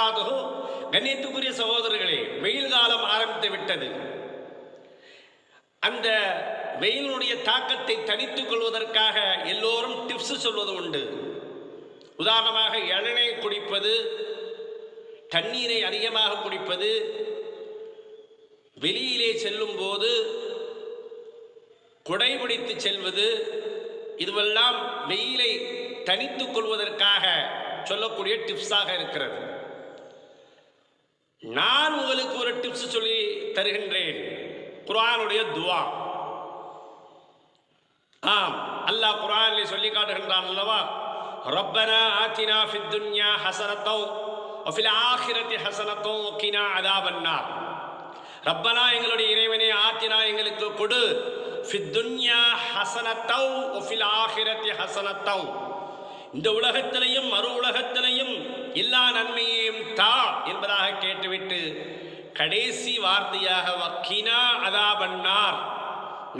வபரகாத்துஹு. கண்ணியத்துக்குரிய சகோதரர்களே, வெயில் காலம் ஆரம்பித்து விட்டது. அந்த வெயிலுடைய தாக்கத்தை தணித்துக் கொள்வதற்காக எல்லோரும் டிப்ஸ் சொல்வது உண்டு. உதாரணமாக இளநீர் குடிப்பது, தண்ணீரை அதிகமாக குடிப்பது, வெளியிலே செல்லும் போது குடை பிடித்து செல்வது, இதுவெல்லாம் வெயிலை தணித்துக் கொள்வதற்காக சொல்லக்கூடிய டிப்ஸாக இருக்கிறது. நான் உங்களுக்கு ஒரு டிப்ஸ் சொல்லி தருகின்றேன். குர்ஆனுடைய துஆ. ஆம், அல்லாஹ் குர்ஆனிலே சொல்லி காட்டுகின்றான் அல்லவா, ரப்பனா ஆத்தினா ஃபித் துன்யா ஹஸனத்தன் வஃபில் ஆখিরাতি ஹஸனத்தன் வகினா அஸாபன்னார். ரப்பனா எங்களுடைய இறைவனே, ஆத்தினா எங்களுக்கு கொடு, ஃபித் துன்யா ஹஸனத்தன் வஃபில் ஆখিরাতি ஹஸனத்தன், இந்த உலகத்திலையும் மறு உலகத்திலையும் எல்லா நன்மையையும் தா என்பதாக கேட்டுவிட்டு கடைசி வார்த்தையாக வக்கினா அஸாபன்னார்,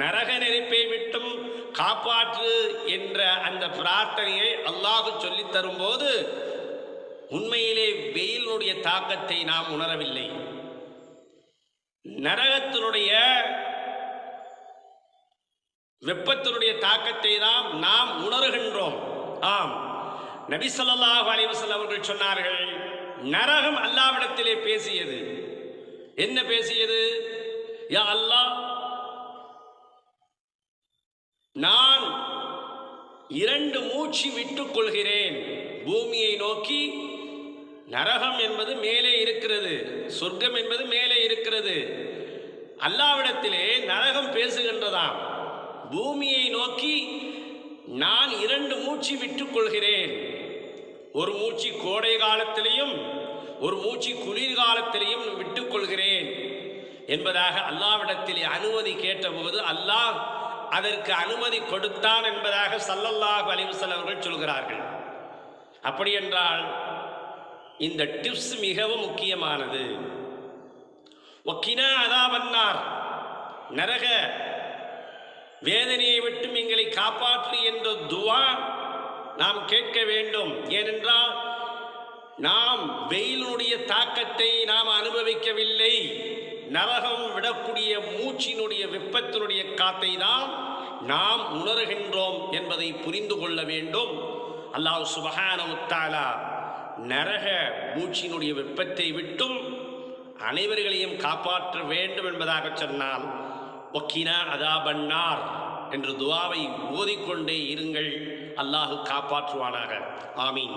நரக நெருப்பை விட்டும் காப்பாற்று என்ற அந்த பிரார்த்தனையை அல்லாஹ் சொல்லித் தரும்போது உண்மையிலே வெயிலுடைய தாக்கத்தை நாம் உணரவில்லை. நரகத்தினுடைய வெப்பத்தினுடைய தாக்கத்தை தான் நாம் உணர்கின்றோம். ஆம், நபி ஸல்லல்லாஹு அலைஹி வஸல்லம் அவர்கள் சொன்னார்கள், நரகம் அல்லாஹ்விடத்திலே பேசியது. என்ன பேசியது? யா அல்லாஹ், நான் 2 மூச்சு விட்டுக் கொள்கிறேன் பூமியை நோக்கி. நரகம் என்பது மேலே இருக்கிறது, சொர்க்கம் என்பது மேலே இருக்கிறது. அல்லாஹ்விடத்திலே நரகம் பேசுகின்றதாம், பூமியை நோக்கி நான் 2 மூச்சு விட்டுக் கொள்கிறேன். ஒரு மூச்சு கோடை காலத்திலையும் ஒரு மூச்சு குளிர்காலத்திலையும் விட்டுக் கொள்கிறேன் என்பதாக அல்லாஹ்விடத்திலே அனுமதி கேட்டபோது அல்லாஹ் அதற்கு அனுமதி கொடுத்தான் என்பதாக ஸல்லல்லாஹு அலைஹி வஸல்லம் அவர்கள் சொல்கிறார்கள். அப்படி என்றால் இந்த டிப்ஸ் மிகவும் முக்கியமானது. வக்கினா அஸாபன்னார், நரக வேதனையை விட்டும் எங்களை காப்பாற்று என்ற துஆ நாம் கேட்க வேண்டும். ஏனென்றால் நாம் வெயிலுடைய தாக்கத்தை நாம் அனுபவிக்கவில்லை. நரகம் விடக்கூடிய மூச்சினுடைய வெப்பத்தினுடைய காத்தை தான் நாம் உணர்கின்றோம் என்பதை புரிந்து கொள்ள வேண்டும். அல்லாஹ் சுப்ஹானஹு வ தஆலா நரக மூச்சினுடைய வெப்பத்தை விட்டும் அனைவர்களையும் காப்பாற்ற வேண்டும் என்பதாக சொன்னால் வக்கினா அஸாபன்னார் என்ற துஆவை ஓதிக்கொண்டே இருங்கள். அல்லாஹ் காப்பாற்றுவானாக. ஆமீன்.